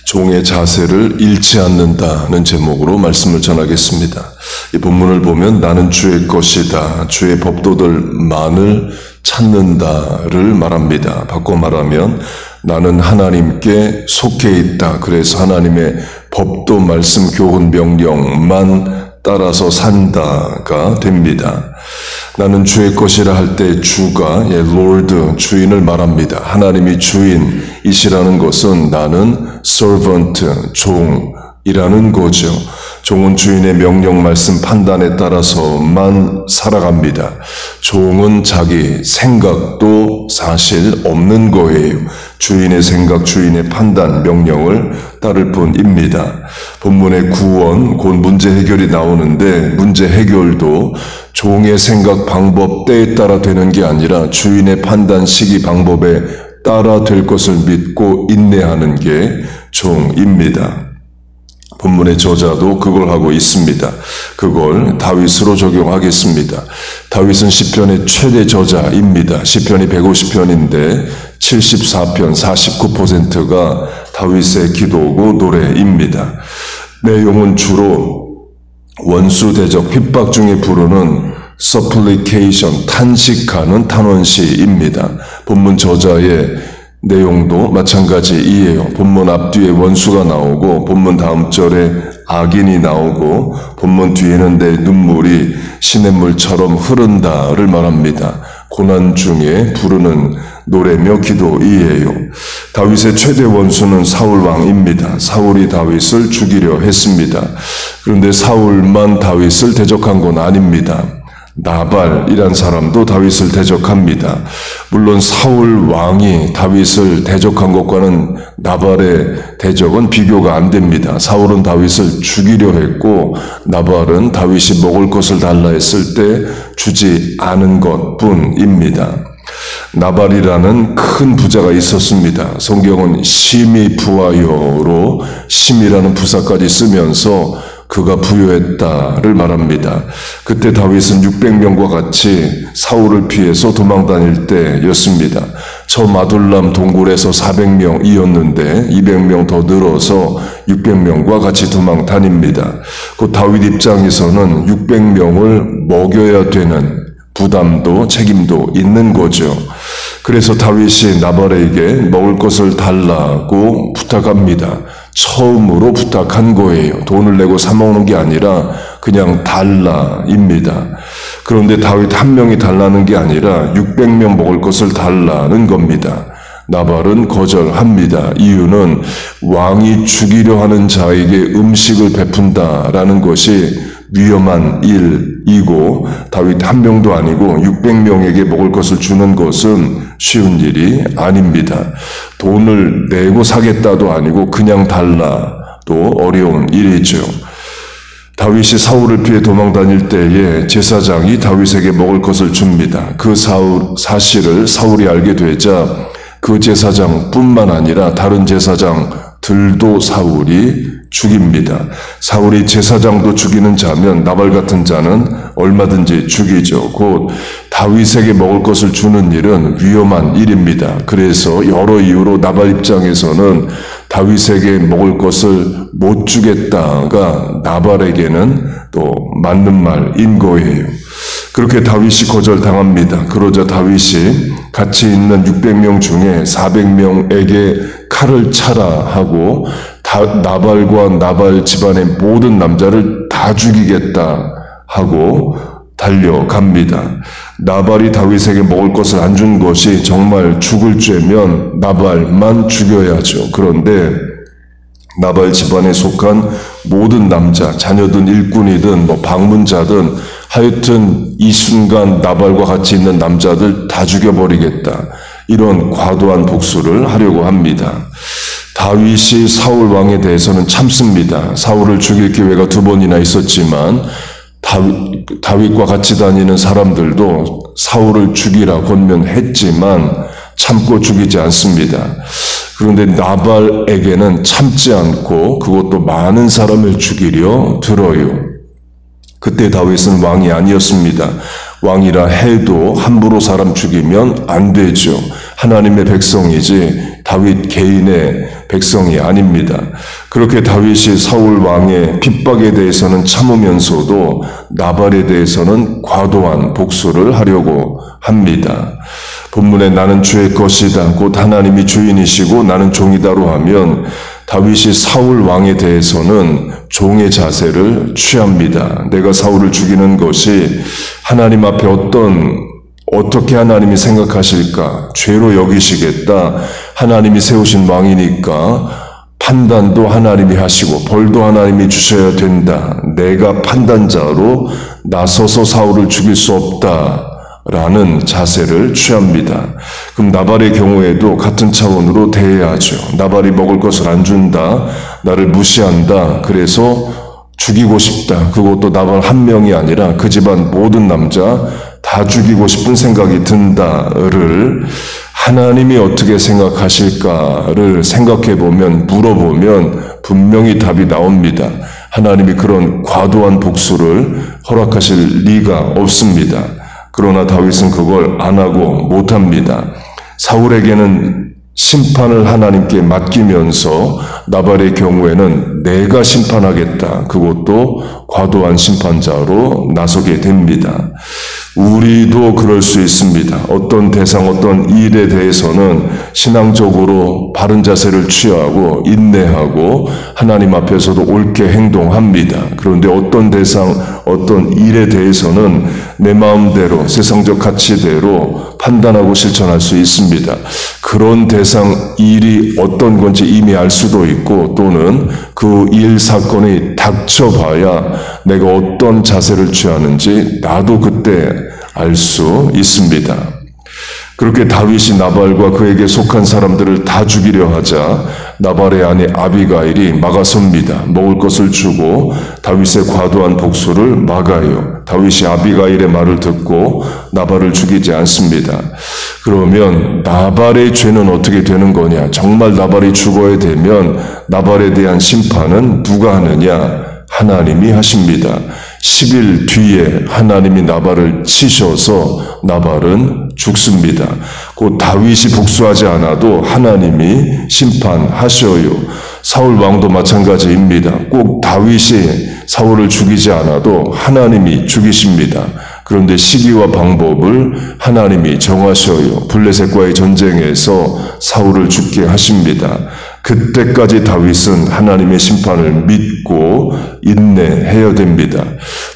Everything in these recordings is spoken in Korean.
종의 자세를 잃지 않는다는 제목으로 말씀을 전하겠습니다. 이 본문을 보면 나는 주의 것이다, 주의 법도들만을 찾는다를 말합니다. 바꿔 말하면 나는 하나님께 속해 있다. 그래서 하나님의 법도, 말씀, 교훈, 명령만 따라서 산다가 됩니다. 나는 주의 것이라 할 때 주가 Lord, 주인을 말합니다. 하나님이 주인이시라는 것은 나는 servant, 종이라는 거죠. 종은 주인의 명령, 말씀, 판단에 따라서만 살아갑니다. 종은 자기 생각도 사실 없는 거예요. 주인의 생각, 주인의 판단, 명령을 따를 뿐입니다. 본문의 구원, 곧 문제 해결이 나오는데 문제 해결도 종의 생각, 방법, 때에 따라 되는 게 아니라 주인의 판단, 시기, 방법에 따라 될 것을 믿고 인내하는 게 종입니다. 본문의 저자도 그걸 하고 있습니다. 그걸 다윗으로 적용하겠습니다. 다윗은 시편의 최대 저자입니다. 시편이 150편인데 74편 49%가 다윗의 기도고 노래입니다. 내용은 주로 원수 대적, 핍박 중에 부르는 supplication, 탄식하는 탄원시입니다. 본문 저자의 내용도 마찬가지이에요. 본문 앞뒤에 원수가 나오고 본문 다음 절에 악인이 나오고 본문 뒤에는 내 눈물이 시냇물처럼 흐른다를 말합니다. 고난 중에 부르는 노래며 기도이에요. 다윗의 최대 원수는 사울 왕입니다. 사울이 다윗을 죽이려 했습니다. 그런데 사울만 다윗을 대적한 건 아닙니다. 나발이란 사람도 다윗을 대적합니다. 물론 사울 왕이 다윗을 대적한 것과는 나발의 대적은 비교가 안 됩니다. 사울은 다윗을 죽이려 했고 나발은 다윗이 먹을 것을 달라 했을 때 주지 않은 것뿐입니다. 나발이라는 큰 부자가 있었습니다. 성경은 심히 부하여로 심이라는 부사까지 쓰면서 그가 부유했다를 말합니다. 그때 다윗은 600명과 같이 사울을 피해서 도망 다닐 때였습니다. 처음 아둘람 동굴에서 400명이었는데 200명 더 늘어서 600명과 같이 도망 다닙니다. 그 다윗 입장에서는 600명을 먹여야 되는 부담도 책임도 있는 거죠. 그래서 다윗이 나발에게 먹을 것을 달라고 부탁합니다. 처음으로 부탁한 거예요. 돈을 내고 사 먹는 게 아니라 그냥 달라입니다. 그런데 다윗 한 명이 달라는 게 아니라 600명 먹을 것을 달라는 겁니다. 나발은 거절합니다. 이유는 왕이 죽이려 하는 자에게 음식을 베푼다라는 것이 위험한 일이고 다윗 한 명도 아니고 600명에게 먹을 것을 주는 것은 쉬운 일이 아닙니다. 돈을 내고 사겠다도 아니고 그냥 달라도 어려운 일이죠. 다윗이 사울을 피해 도망 다닐 때에 제사장이 다윗에게 먹을 것을 줍니다. 그 사실을 사울이 알게 되자 그 제사장뿐만 아니라 다른 제사장들도 사울이 죽입니다. 사울이 제사장도 죽이는 자면 나발 같은 자는 얼마든지 죽이죠. 곧 다윗에게 먹을 것을 주는 일은 위험한 일입니다. 그래서 여러 이유로 나발 입장에서는 다윗에게 먹을 것을 못 주겠다가 나발에게는 또 맞는 말인 거예요. 그렇게 다윗이 거절당합니다. 그러자 다윗이 같이 있는 600명 중에 400명에게 칼을 차라 하고 나발과 나발 집안의 모든 남자를 다 죽이겠다 하고 달려갑니다. 나발이 다윗에게 먹을 것을 안 준 것이 정말 죽을 죄면 나발만 죽여야죠. 그런데 나발 집안에 속한 모든 남자, 자녀든 일꾼이든 방문자든 하여튼 이 순간 나발과 같이 있는 남자들 다 죽여버리겠다. 이런 과도한 복수를 하려고 합니다. 다윗이 사울 왕에 대해서는 참습니다. 사울을 죽일 기회가 2번이나 있었지만 다윗과 같이 다니는 사람들도 사울을 죽이라 권면했지만 참고 죽이지 않습니다. 그런데 나발에게는 참지 않고 그것도 많은 사람을 죽이려 들어요. 그때 다윗은 왕이 아니었습니다. 왕이라 해도 함부로 사람 죽이면 안 되죠. 하나님의 백성이지 다윗 개인의 백성이 아닙니다. 그렇게 다윗이 사울 왕의 핍박에 대해서는 참으면서도 나발에 대해서는 과도한 복수를 하려고 합니다. 본문에 나는 주의 것이다, 곧 하나님이 주인이시고 나는 종이다로 하면 다윗이 사울 왕에 대해서는 종의 자세를 취합니다. 내가 사울을 죽이는 것이 하나님 앞에 어떻게 하나님이 생각하실까? 죄로 여기시겠다. 하나님이 세우신 왕이니까 판단도 하나님이 하시고 벌도 하나님이 주셔야 된다. 내가 판단자로 나서서 사울을 죽일 수 없다. 라는 자세를 취합니다. 그럼 나발의 경우에도 같은 차원으로 대해야죠. 나발이 먹을 것을 안 준다. 나를 무시한다. 그래서 죽이고 싶다. 그것도 나발 한 명이 아니라 그 집안 모든 남자 다 죽이고 싶은 생각이 든다를 하나님이 어떻게 생각하실까를 생각해보면, 물어보면 분명히 답이 나옵니다. 하나님이 그런 과도한 복수를 허락하실 리가 없습니다. 그러나 다윗은 그걸 안 하고 못합니다. 사울에게는 심판을 하나님께 맡기면서 나발의 경우에는 내가 심판하겠다. 그것도 과도한 심판자로 나서게 됩니다. 우리도 그럴 수 있습니다. 어떤 대상, 어떤 일에 대해서는 신앙적으로 바른 자세를 취하고 인내하고 하나님 앞에서도 옳게 행동합니다. 그런데 어떤 대상, 어떤 일에 대해서는 내 마음대로 세상적 가치대로 판단하고 실천할 수 있습니다. 그런 대상, 일이 어떤 건지 이미 알 수도 있고 또는 그 일, 사건이 닥쳐봐야 내가 어떤 자세를 취하는지 나도 그때 알 수 있습니다. 그렇게 다윗이 나발과 그에게 속한 사람들을 다 죽이려 하자 나발의 아내 아비가일이 막아섭니다. 먹을 것을 주고 다윗의 과도한 복수를 막아요. 다윗이 아비가일의 말을 듣고 나발을 죽이지 않습니다. 그러면 나발의 죄는 어떻게 되는 거냐? 정말 나발이 죽어야 되면 나발에 대한 심판은 누가 하느냐? 하나님이 하십니다. 10일 뒤에 하나님이 나발을 치셔서 나발은 죽습니다. 곧 다윗이 복수하지 않아도 하나님이 심판하셔요. 사울 왕도 마찬가지입니다. 꼭 다윗이 사울을 죽이지 않아도 하나님이 죽이십니다. 그런데 시기와 방법을 하나님이 정하셔요. 블레셋과의 전쟁에서 사울을 죽게 하십니다. 그때까지 다윗은 하나님의 심판을 믿고 인내해야 됩니다.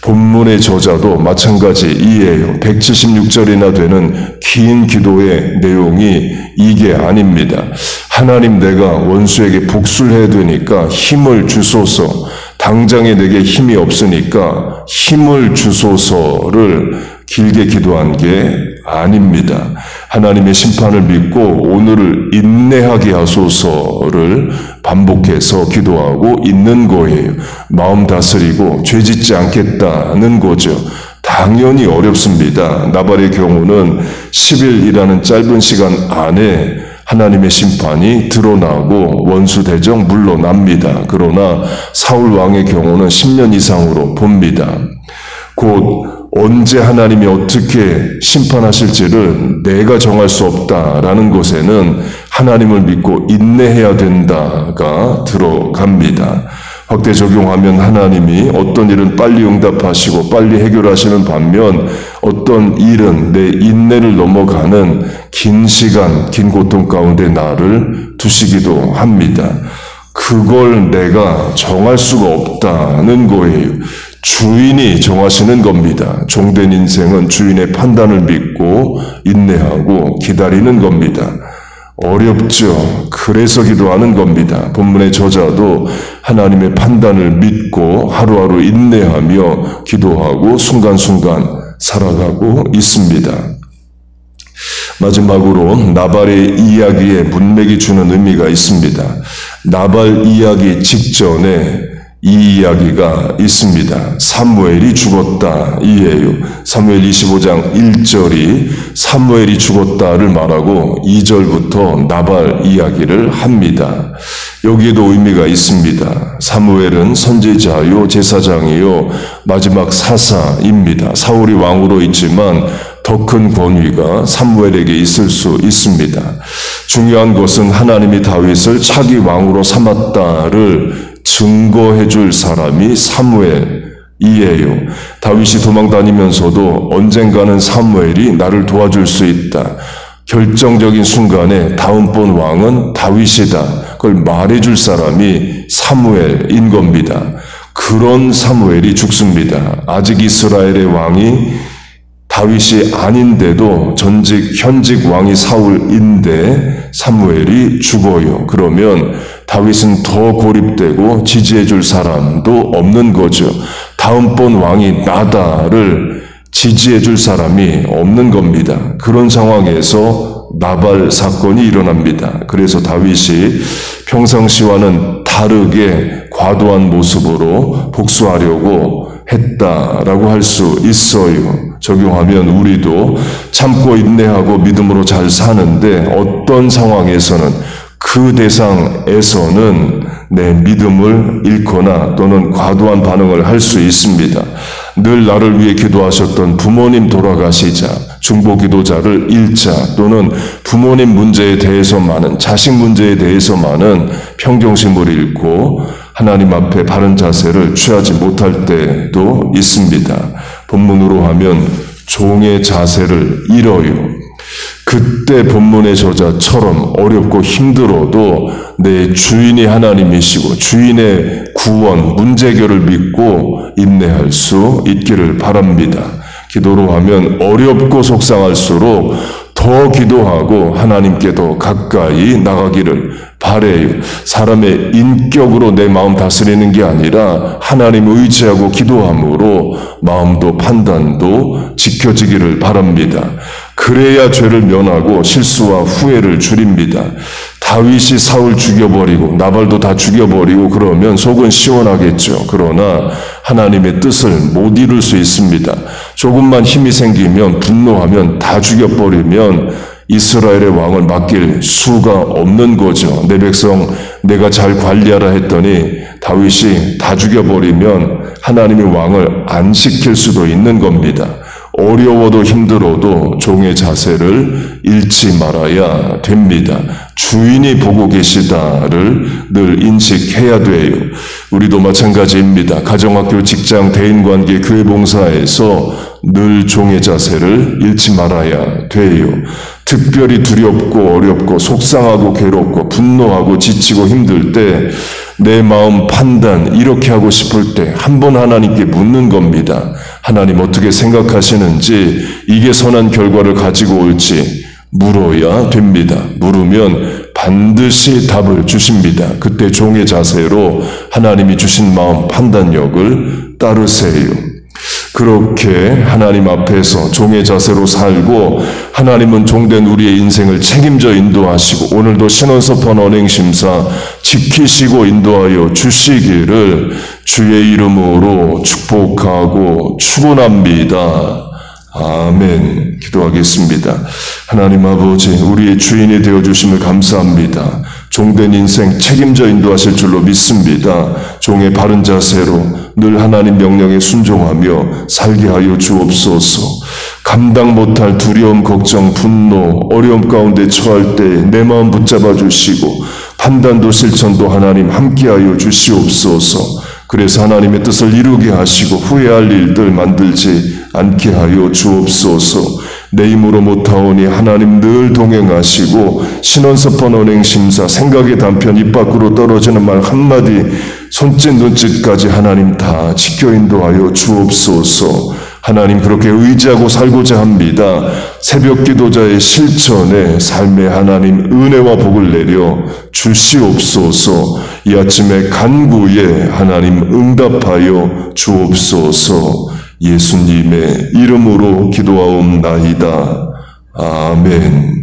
본문의 저자도 마찬가지이에요. 176절이나 되는 긴 기도의 내용이 이게 아닙니다. 하나님, 내가 원수에게 복수를 해야 되니까 힘을 주소서. 당장에 내게 힘이 없으니까 힘을 주소서를 길게 기도한 게 아닙니다. 하나님의 심판을 믿고 오늘을 인내하게 하소서를 반복해서 기도하고 있는 거예요. 마음 다스리고 죄짓지 않겠다는 거죠. 당연히 어렵습니다. 나발의 경우는 10일이라는 짧은 시간 안에 하나님의 심판이 드러나고 원수 대적 물러납니다. 그러나 사울 왕의 경우는 10년 이상으로 봅니다. 곧 언제 하나님이 어떻게 심판하실지를 내가 정할 수 없다라는 것에는 하나님을 믿고 인내해야 된다가 들어갑니다. 확대 적용하면 하나님이 어떤 일은 빨리 응답하시고 빨리 해결하시는 반면 어떤 일은 내 인내를 넘어가는 긴 시간, 긴 고통 가운데 나를 두시기도 합니다. 그걸 내가 정할 수가 없다는 거예요. 주인이 정하시는 겁니다. 종된 인생은 주인의 판단을 믿고 인내하고 기다리는 겁니다. 어렵죠. 그래서 기도하는 겁니다. 본문의 저자도 하나님의 판단을 믿고 하루하루 인내하며 기도하고 순간순간 살아가고 있습니다. 마지막으로 나발의 이야기에 문맥이 주는 의미가 있습니다. 나발 이야기 직전에 이 이야기가 있습니다. 사무엘이 죽었다 이에요. 사무엘 25장 1절이 사무엘이 죽었다를 말하고 2절부터 나발 이야기를 합니다. 여기에도 의미가 있습니다. 사무엘은 선지자요 제사장이요 마지막 사사입니다. 사울이 왕으로 있지만 더 큰 권위가 사무엘에게 있을 수 있습니다. 중요한 것은 하나님이 다윗을 차기 왕으로 삼았다를 증거해 줄 사람이 사무엘이에요. 다윗이 도망다니면서도 언젠가는 사무엘이 나를 도와줄 수 있다. 결정적인 순간에 다음번 왕은 다윗이다. 그걸 말해줄 사람이 사무엘인 겁니다. 그런 사무엘이 죽습니다. 아직 이스라엘의 왕이 다윗이 아닌데도 현직 왕이 사울인데 사무엘이 죽어요. 그러면 다윗은 더 고립되고 지지해줄 사람도 없는 거죠. 다음번 왕이 나다를 지지해줄 사람이 없는 겁니다. 그런 상황에서 나발 사건이 일어납니다. 그래서 다윗이 평상시와는 다르게 과도한 모습으로 복수하려고 했다라고 할 수 있어요. 적용하면 우리도 참고 인내하고 믿음으로 잘 사는데 어떤 상황에서는 그 대상에서는 내 믿음을 잃거나 또는 과도한 반응을 할 수 있습니다. 늘 나를 위해 기도하셨던 부모님 돌아가시자 중보기도자를 잃자 또는 부모님 문제에 대해서만은 자식 문제에 대해서만은 평정심을 잃고 하나님 앞에 바른 자세를 취하지 못할 때도 있습니다. 본문으로 하면 종의 자세를 잃어요. 그때 본문의 저자처럼 어렵고 힘들어도 내 주인이 하나님이시고 주인의 구원, 문제결을 믿고 인내할 수 있기를 바랍니다. 기도로 하면 어렵고 속상할수록 더 기도하고 하나님께 더 가까이 나가기를 바래요. 사람의 인격으로 내 마음 다스리는 게 아니라 하나님을 의지하고 기도함으로 마음도 판단도 지켜지기를 바랍니다. 그래야 죄를 면하고 실수와 후회를 줄입니다. 다윗이 사울 죽여버리고 나발도 다 죽여버리고 그러면 속은 시원하겠죠. 그러나 하나님의 뜻을 못 이룰 수 있습니다. 조금만 힘이 생기면 분노하면 다 죽여버리면 이스라엘의 왕을 맡길 수가 없는 거죠. 내 백성 내가 잘 관리하라 했더니 다윗이 다 죽여버리면 하나님이 왕을 안 시킬 수도 있는 겁니다. 어려워도 힘들어도 종의 자세를 잃지 말아야 됩니다. 주인이 보고 계시다를 늘 인식해야 돼요. 우리도 마찬가지입니다. 가정학교, 직장, 대인관계, 교회 봉사에서 늘 종의 자세를 잃지 말아야 돼요. 특별히 두렵고 어렵고 속상하고 괴롭고 분노하고 지치고 힘들 때 내 마음 판단 이렇게 하고 싶을 때 한 번 하나님께 묻는 겁니다. 하나님 어떻게 생각하시는지 이게 선한 결과를 가지고 올지 물어야 됩니다. 물으면 반드시 답을 주십니다. 그때 종의 자세로 하나님이 주신 마음 판단력을 따르세요. 그렇게 하나님 앞에서 종의 자세로 살고 하나님은 종된 우리의 인생을 책임져 인도하시고 오늘도 신원서판 언행심사 지키시고 인도하여 주시기를 주의 이름으로 축복하고 축원합니다. 아멘. 기도하겠습니다. 하나님 아버지, 우리의 주인이 되어주심을 감사합니다. 종된 인생 책임져 인도하실 줄로 믿습니다. 종의 바른 자세로 늘 하나님 명령에 순종하며 살게 하여 주옵소서. 감당 못할 두려움, 걱정, 분노, 어려움 가운데 처할 때 내 마음 붙잡아 주시고 판단도 실천도 하나님 함께하여 주시옵소서. 그래서 하나님의 뜻을 이루게 하시고 후회할 일들 만들지 않게 하여 주옵소서. 내 힘으로 못하오니 하나님 늘 동행하시고 신원서판 언행심사 생각의 단편 입 밖으로 떨어지는 말 한마디 손짓 눈짓까지 하나님 다 지켜 인도하여 주옵소서. 하나님 그렇게 의지하고 살고자 합니다. 새벽 기도자의 실천에 삶의 하나님 은혜와 복을 내려 주시옵소서. 이 아침에 간구에 하나님 응답하여 주옵소서. 예수님의 이름으로 기도하옵나이다. 아멘.